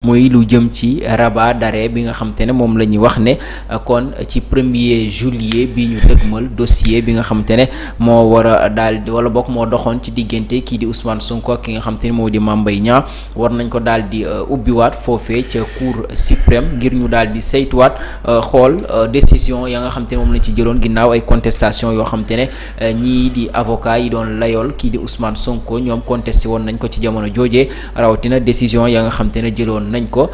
muy lu jëm ci rabat d'arrêt bi nga xamante ne moom la ñuy wax ne kon ci 1er juillet bi ñu dëgmal dossier bi nga xamante ne moo war a daal di wala bokk moo doxoon ci diggante kii di Ousmane Sonko ak ki nga xamante ne moo di Mame Mbaye Niang war nañ ko daal di ubbiwaat foofee ca cour suprême ngir ñu daal di saytuwaat xool décision ya nga xamante ne moom lañ ci jëloon ginnaaw ay contestation yoo xamante ne ñii di avocat yi doon layool kii di Ousmane Sonko ñoom contesté woon nañ ko ci jamono joojee rawatina décision ya nga xamante ne jëloon nañ ko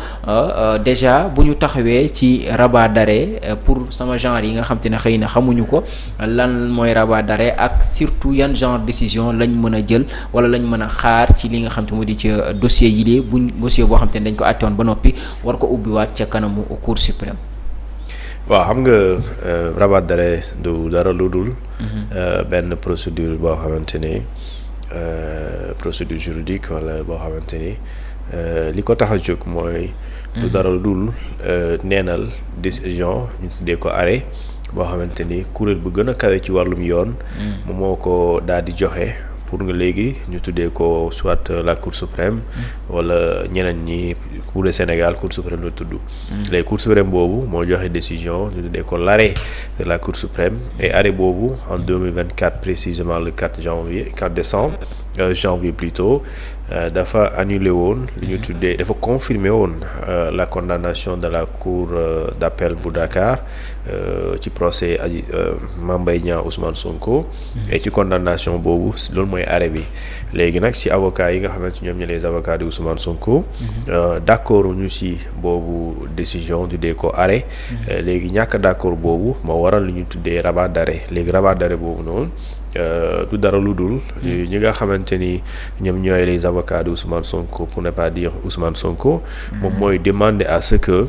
déjà bu ñu taxawee ci rabat d'arrêt pour sama genre yi nga xam te ne xëy na xamuñu ko lan mooy rabat d'arrêt ak surtout yan genre décision lañ mën a jël wala lañ mën a xaar ci li nga xam te moo di ci dossier yi de buñ dossier boo xam te ne dañ ko àtte woon ba noppi war ko ubbiwaat ca kanamu cour suprême. waaw xam nga rabat d'arrêt du dara lu dul benn procédure boo xamante ni procédure juridique wala boo xamante ni li ko tax a jóg mooy du dara lu dul neenal décision ñu tuddee ko arrêt boo xamante ni kuréel bu gën a kawe ci wàllum yoon moom moo ko daal di joxe pour nga léegi ñu tuddee ko soit la cour suprême wala ñeneen ñi cour de Sénégal cour suprême la tudd léegi cour suprême boobu moo joxe décision ñu tuddee ko l'arrêt de la cour suprême et arrêt boobu en 2024 précisément le 4 janvier plutôt dafa annulé woon li ñu tuddee dafa confirmé woon la condamnation de la cour d'appel bu Dakar ci procès aji Mame Mbaye Niang Ousmane Sonko et ci condamnation boobu loolu mooy arrêt bi léegi nag ci avocats yi nga xamante ñoom ñi les avocats de Ousmane Sonko d'accord ñu ci boobu décision tuddee ko arrêt léegi ñàkk d'accord boobu moo waral li ñu tuddee rabat d'arrêt léegi rabat d'arrêt boobu noonu du dara lu dul ñi nga xamante ni ñoom ñooy les avocats de Ousmane Sonko pour ne pas dire Ousmane Sonko moom mooy demander à ce que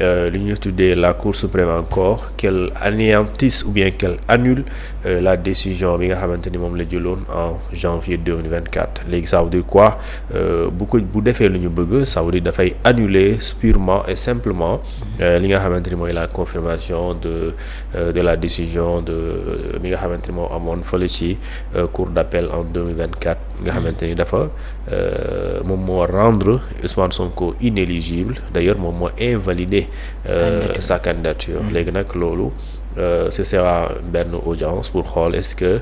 li ñu tuddee la Cour suprême encore qu'elle anéantisse ou bien qu'elle annule la décision bi nga xamante ni moom la jëloon en janvier 2024 léegi ça veut dire quoi bu defee lu ñu bëgg ça veut dire dafay annuler purement et simplement li nga xamante ni mooy la confirmation de la décision bi nga xamante ni moo amoon fële ci cour d'appel en 2024 nga xamante ni dafa moom moo rendre Ousmane Sonko inéligible d'ailleurs moom moo invalidé sa candidature léegi nag loolu ce sera benn audience pour xool est-ce que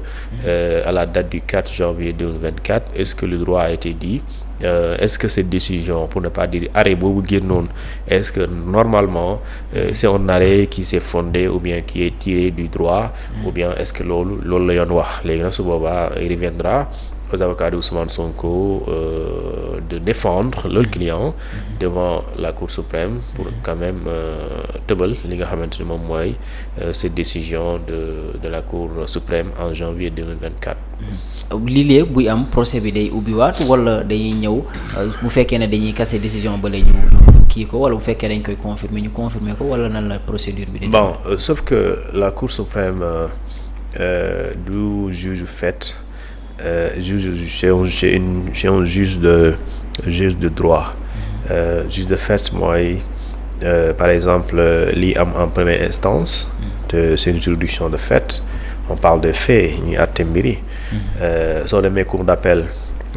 à la date du 4 janvier 2024 est-ce que le droit a été dit est-ce que cette décision pour ne pas dire arrêt boobu génnoon est-ce que normalement c'est un arrêt qui s'est fondé ou bien qui est tiré du droit ou bien est-ce que loolu la yoon wax léegi nag su boobaa il reviendra aux avocats de Ousmane Sonko de défendre leur client devant la Cour suprême pour quand même tëbal li nga xamante ni moom mooy cette décision de la Cour suprême en janvier 2024. lii buy am procès bi day ubbiwaat wala dañuy ñëw bu fekkee ne dañuy casser décision ba léegi ñu kii ko wala bu fekkee dañ koy confirmer ko wala nan la procédure bi. bon sauf que la Cour suprême du juge fait. C'est un juge de droit juge de fait mooy par exemple lii am en première instance c'est une juridiction de fait on parle de faits ñuy àtte mbir yi soo demee cour d'appel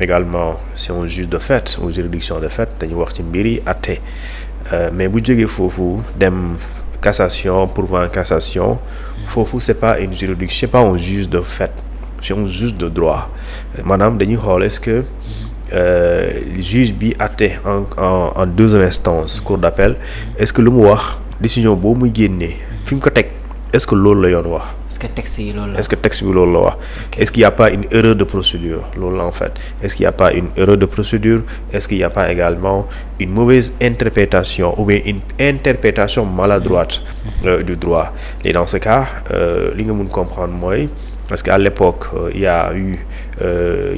également c'est un juge de fait ou juridiction de fait dañuy wax ci mbir yi àtte mais bu jógee foofu dem cassation pourvoi en cassation foofu c'est pas une juridiction c'est pas un juge de fait c'est un juge de droit maanaam dañuy xool est-ce que juge bi àtte en deuxième instance cour d'appel est-ce que lu mu wax décision boobu muy génnee fi mu ko teg est-ce que loolu la yoon wax. est-ce que texte yi loolu la. est-ce que texte bi loolu la wax. est-ce qu'il y a pas une erreur de procédure loolu la en fait est-ce qu'il y a pas une erreur de procédure est-ce qu'il y a pas également une mauvaise interprétation ou bien une interprétation maladroite du droit et dans ce cas li nga mun comprendre mooy. parce qu'à l'époque il y a eu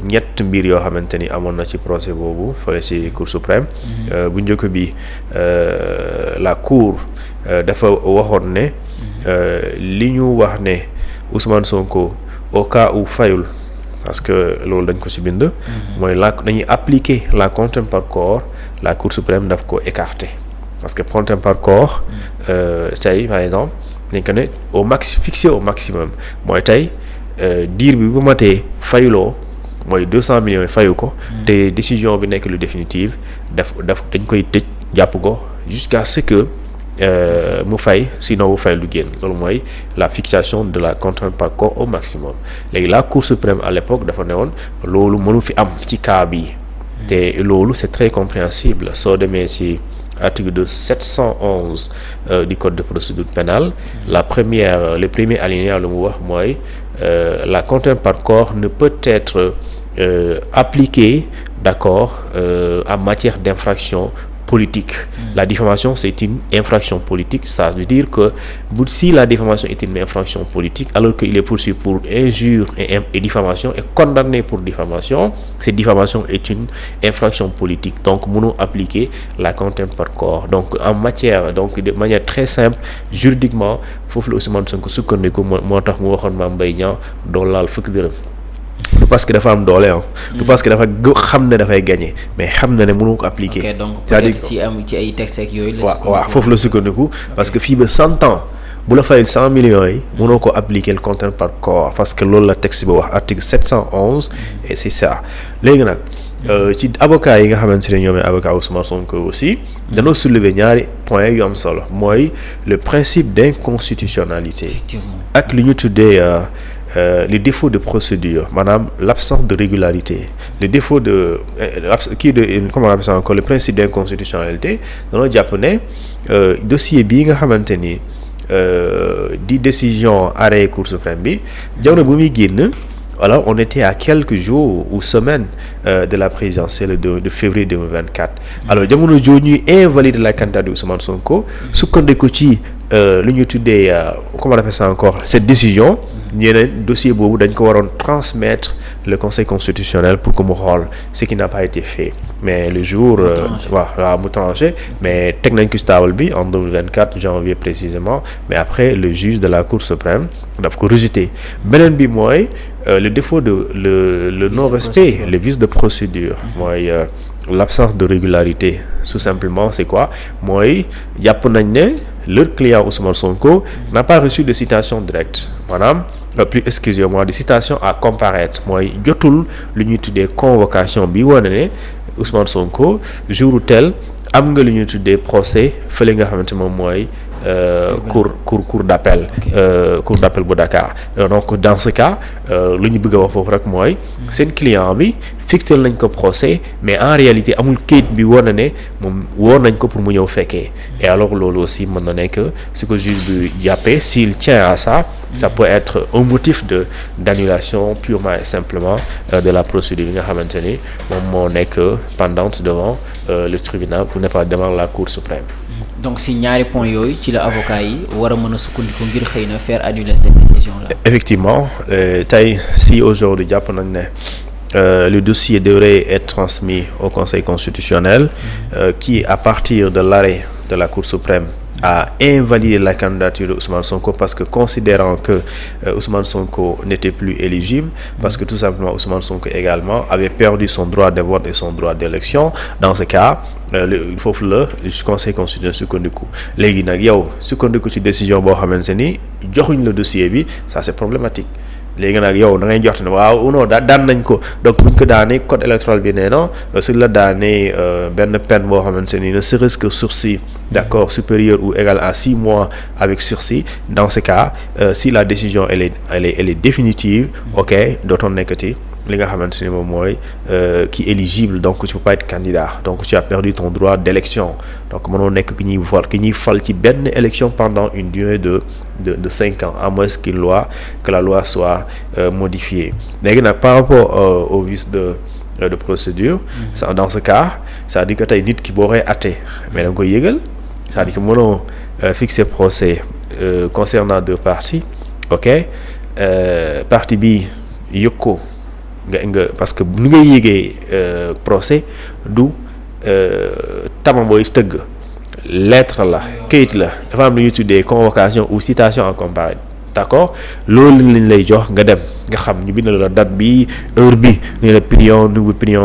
ñett mbir yoo xamante ni amoon na ci procès boobu fële ci cour suprême bu njëkk bi la cour dafa waxoon ne li ñu wax ne Ousmane Sonko au cas où fayul parce que loolu dañ ko ci bind mooy dañuy appliquer la contrainte par corps la cour suprême daf ko écarter parce que contrainte par corps tey par exemple dañ ko ne fixé au maximum mooy tey diir bi bu matee fayuloo mooy 200 millions yi fayu ko te décision bi nekk lu définitive dañ koy tëj jàpp ko jusqu'à ce que mu fay, sinon mu fay lu génn. Loolu mooy la fixation de la contrainte par corps au maximum. Léegi la Cour suprême à l'époque dafa ne woon loolu mënu fi am ci cas bi te loolu c'est très compréhensible soo demee ci article de 711 du code de procédure pénale. Le premier alinéa lu mu wax mooy la contrainte par corps ne peut être appliquée, d'accord, en matière d'infraction politique. La diffamation, c'est une infraction politique. Ça veut dire que si la diffamation est une infraction politique, alors qu'il est poursuivi pour injure et diffamation, et condamné pour diffamation, cette diffamation est une infraction politique. Donc, nous appliquer la contrainte par corps. Donc, en matière, donc de manière très simple, juridiquement, il faut que Ousmane Sonko sukkandiku moo tax mu waxoon Mame Mbaye Niang doo laal fukki dërëm. Du parce que dafa am doole du parce que dafa xam ne dafay gagner, mais xam na ne mënu ko appliquer. Ok, donc peut-être ci ay textes ak yooyu la sukkandiku. waaw foofu la sukkandiku parce que fii ba 100 ans bu la fayal 100 millions yi mënoo ko appliquer le contrainte par corps parce que loolu la texte bi wax article 711 et c'est ça. Léegi nag ci avocat yi nga xamante ne ñoom avocat Ousmane Sonko aussi dañoo soulever ñaari points yu am solo mooy le principe d'inconstitutionnalité ak li ñu tuddee les défauts de procédure, maanaam l'absence de régularité, les défauts de comment on appelle ça encore, le principe d'inconstitutionnalité. Dañoo jàpp ne dossier bii nga xamante ni di décision arrêt Cour suprême bi jamono bu muy génn. Alors, on était à quelques jours ou semaines de la présidentielle de février 2024. Alors, jamono jooju ñuy invalider la candidature de Ousmane Sonko sukkandiku ci lu ñu tuddee comment on appelle ça encore cette décision. ñeneen dossier boobu dañ ko waroon transmettre le conseil constitutionnel pour que mu xool ce qui n'a pas été fait mais le jour waaw mu tranché mais teg nañ ko ci table bi en 2024 janvier précisément mais après le juge de la Cour suprême daf ko rejeté. Beneen bi mooy le défaut de le non-respect, le vice de procédure mooy l'absence de régularité. Tout simplement c'est quoi mooy jàpp nañ ne leur client Ousmane Sonko n'a pas reçu de citation directe, maanaam excusez-moi, de citation à comparaître mooy jotul lu ñuy tuddee convocation bi wane ne Ousmane Sonko jour tel am nga lu ñuy tuddee procès fële nga xamante moom mooy cour d'appel cour d'appel bu Dakar. Donc dans ce cas lu ñu bëgg a wax foofu rek mooy seen client bi fixé nañ ko procès mais en réalité amul kayit bi wane ne moom woo nañ ko pour mu ñëw fekkee. Et alors loolu aussi mën na nekk ce que juge bi jàppee s'il tient à ça peut être un motif d'annulation purement et simplement de la procédure bi nga xamante ni moom moo nekk pendante devant le tribunal ou n'est pas devant la Cour suprême. Donc si ñaari points yooyu ci la avocat yi war a mën a sukkandiku ngir xëy na faire annuler cette décision là. Effectivement tey si aujourd'hui jàpp nañ ne le dossier devrait être transmis au Conseil constitutionnel qui à partir de l'arrêt de la Cour suprême a invalidé la candidature de Ousmane Sonko parce que considérant que Ousmane Sonko n'était plus éligible parce que tout simplement Ousmane Sonko également avait perdu son droit de vote et son droit d'élection. Dans ce cas foofu la Conseil constitutionnel sukkandiku léegi nag yow sukkandiku ci décision boo xamante ni joxuñ le dossier bi ça c'est problématique. léegi nag yow da ngay jox ne waaw non daan nañ ko donc buñ ko daanee code électoral bi nee na su la daanee benn peine boo xamante ni ne serait-ce que sursis d'accord supérieur ou égal à 6 mois avec sursis. Dans ce cas si la décision elle est définitive ok dootoon nekkati li nga xamante ni moom mooy qui éligible donc tu peux pas être candidat donc tu as perdu ton droit d'élection donc mënoo nekk ki ñuy fal ci benn élection pendant une durée de 5 ans à moins que la loi soit modifiée. Léegi nag par rapport au vice de procédure dans ce cas c'est-à-dire que tey nit ki boo koy atte mais da nga koy yëgal c'est-à-dire que mënoo fixer procès concernant 2 parties ok partie bi yëg ko nga parce que ni ngay yéegee procès du tama booy tëgg lettre la kayit la dafa am lu ñuy tuddee convocation ou citation à comparaître d'accord loolu lañ lay jox nga dem nga xam ñu bind la date bi heure bi ñu la prions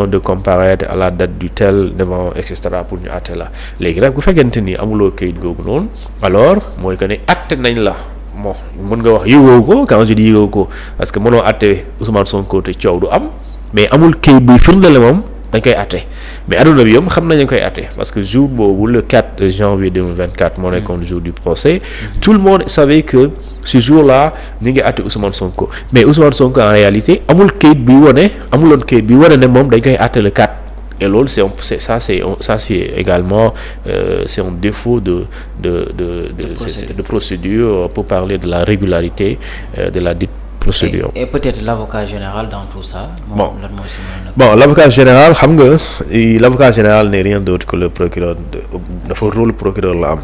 de comparaître à la date du tel devant et cetera pour ñu àtte la. Léegi nag bu fekkente ni amuloo kayit googu noonu alors mooy que ne àtte nañ la. Bon mën nga wax yëgoo ko quand je dis yëgoo ko parce que mënoo àtte Ousmane Sonko te coow du am mais amul kayit buy firndale moom dañ koy àtte mais adduna bi yëpp xam nañ dañ koy àtte parce que jour boobu le 4 janvier 2024 moo nekkoon jour du procès tout le monde savait que ce jour-là ñu ngi àtte Ousmane Sonko mais Ousmane Sonko en réalité amuloon kayit bi wane ne moom dañ koy àtte le 4 et loolu c'est également c'est un défaut de procédure pour parler de la régularité de la dite procédure. Et peut-être l'avocat général dans tout ça. L'avocat général xam nga l'avocat général n'est rien d'autre que le procureur dafa rôle procureur la am.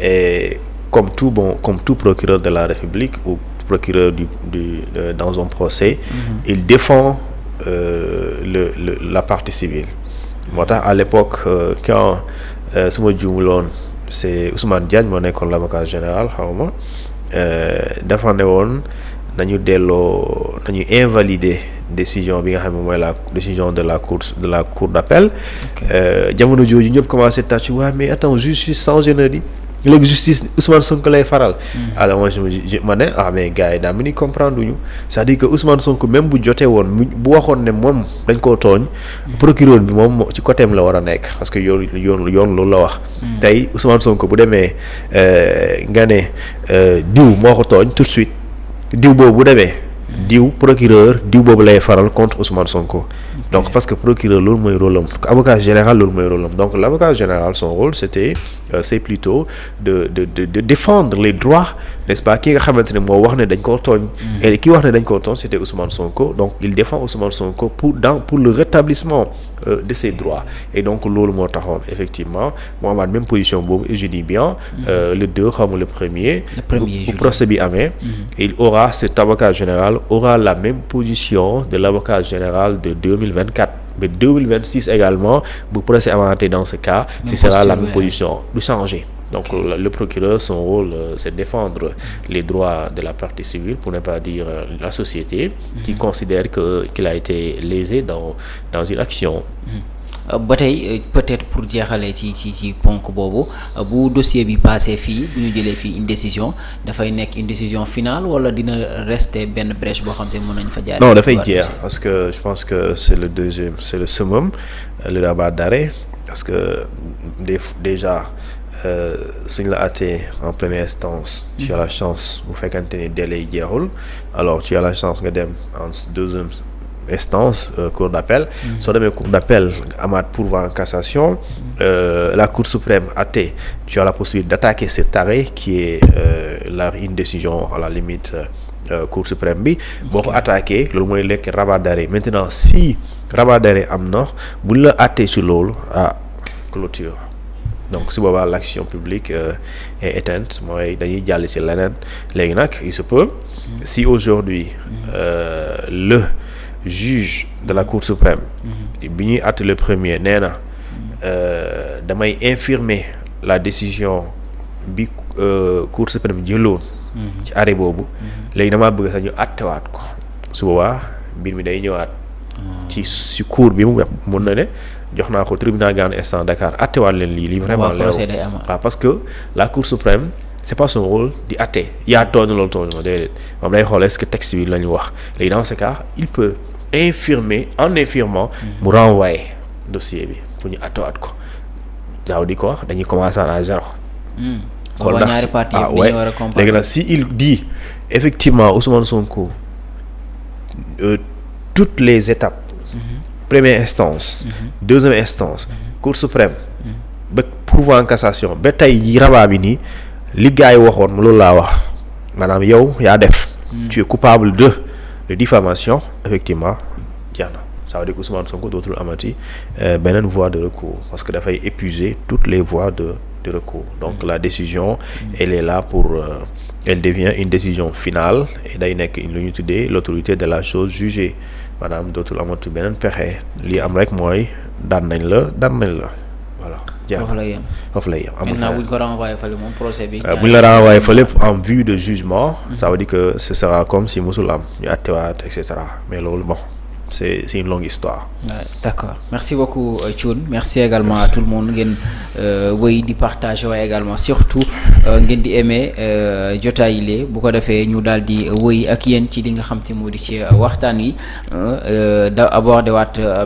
Et comme tout procureur de la République ou procureur dans un procès, il défend la partie civile. moo tax à l'époque quand su ma juumuloon c'est Ousmane Diagne moo nekkoon l'avocat général xawma dafa ne woon nañu invalider décision bi nga xam ne mooy la décision de la cour d'appel. Jamono jooju ñëpp commencé tàccu waaye mais attends justice changé na di léegi justice Ousmane Sonko lay faral. alors moi ma ne mais gars yi daa mel ni comprendre duñu c'est-à-dire que Ousmane Sonko même bu jotee woon bu waxoon ne moom dañ koo tooñ. procureur bi moom ci côté am la war a nekk parce que yoon loolu la wax. tey Ousmane Sonko bu demee nga ne diw moo ko tooñ tout de suite diw boobu bu demee. diw procureur diw boobu lay faral contre Ousmane Sonko. Donc parce que procureur loolu mooy rôle am avocat général loolu mooy rôle am donc l'avocat général son rôle c'est plutôt de défendre les droits n'est-ce pas ki nga xamante ne moo wax ne dañ koo tooñ. et ki wax ne dañ koo tooñ c'était Ousmane Sonko donc il défend Ousmane Sonko pour le rétablissement de ses droits et donc loolu moo taxoon effectivement moo amaat même position boobu et je dis bien le 2 xamu le premier bu procès bi amee cet avocat général aura la même position de l'avocat général de 2024 mais 2026 également bu procès amaatee dans ce cas ce sera la même position du changer donc le procureur son rôle c'est défendre les droits de la partie civile pour ne pas dire la société qui considère qu'il a été lésé dans une action. Ba tey peut-être pour jeexalee ci ponk boobu bu dossier bi passé fii bu ñu jëlee fii une décision dafay nekk une décision finale wala dina rester benn brèche boo xam te mën nañ fa jaar. Non dafay jeex parce que je pense que c'est le summum le rabat d'arrêt parce que déjà suñ la àttee en première instance tu as la chance bu fekkante ni délai jeexul alors tu as la chance nga dem en deuxième instance cour d'appel soo demee cour d'appel amaat pourvoi en cassation la cour suprême àtte tu as la possibilité d'attaquer cet arrêt qui est une décision à la limite cour suprême bi boo ko attaqué loolu mooy lekk rabat d'arrêt maintenant si rabat d'arrêt am na buñ la àttee ci loolu clôture donc su boobaa l'action publique est éteinte mooy dañuy jàll ci leneen léegi nag il se peut si aujourd'hui le juge de la cour suprême bi ñuy àtte le premier nee na damay infirmer la décision bi cour suprême jëloon ci arrêt boobu léegi damaa bëgg sax ñu àttewaat ko su boobaa mbir mi day ñëwaat ci cour bi mu mën na ne jox naa ko tribunal grande instance Dakar àttewaat leen lii vraiment leer waaw parce que la cour suprême c'est pas son rôle di àtte yaa tooñ loolu tooñ ma déedéet moom day xool est-ce que texte bi la ñu wax léegi dans ce cas il peut en infirmant mu renvoyer dossier bi pour ñu àttewaat ko daaw di ko wax dañuy commencer à zéro xool ndax léegi nag si il dit effectivement Ousmane Sonko toutes les étapes première instance deuxième instance cour suprême ba pourvoi en cassation ba tey yi rabat bi nii li gars yi waxoon loolu laa wax maanaam yow yaa def tu es coupable de diffamation effectivement jeex na ça veut dire que Ousmane Sonko dootul amati beneen voie de recours parce que dafay épuiser toutes les voies de recours donc la décision elle est là pour elle devient une décision finale et day nekk lu ñu tuddee l'autorité de la chose jugée maanaam dootul amatu beneen pexe li am rek mooy daan nañ la voilà. foofu lay yem maintenant bu ñu ko renvoyé fële moom procès bi. bu ñu la renvoyé fële en vue de jugement. ça veut dire que ce sera comme si musul am ñu àttewaat et cetera mais loolu bon c'est une longue histoire. Ouais, d'accord merci beaucoup Thioune merci également à tout le monde ngeen wéy di partager waaye également surtout ngeen di aimer jotaay yi bu ko defee ñu daal di wéy ak yéen ci li nga xam te moo di ci waxtaan wi da aborder waat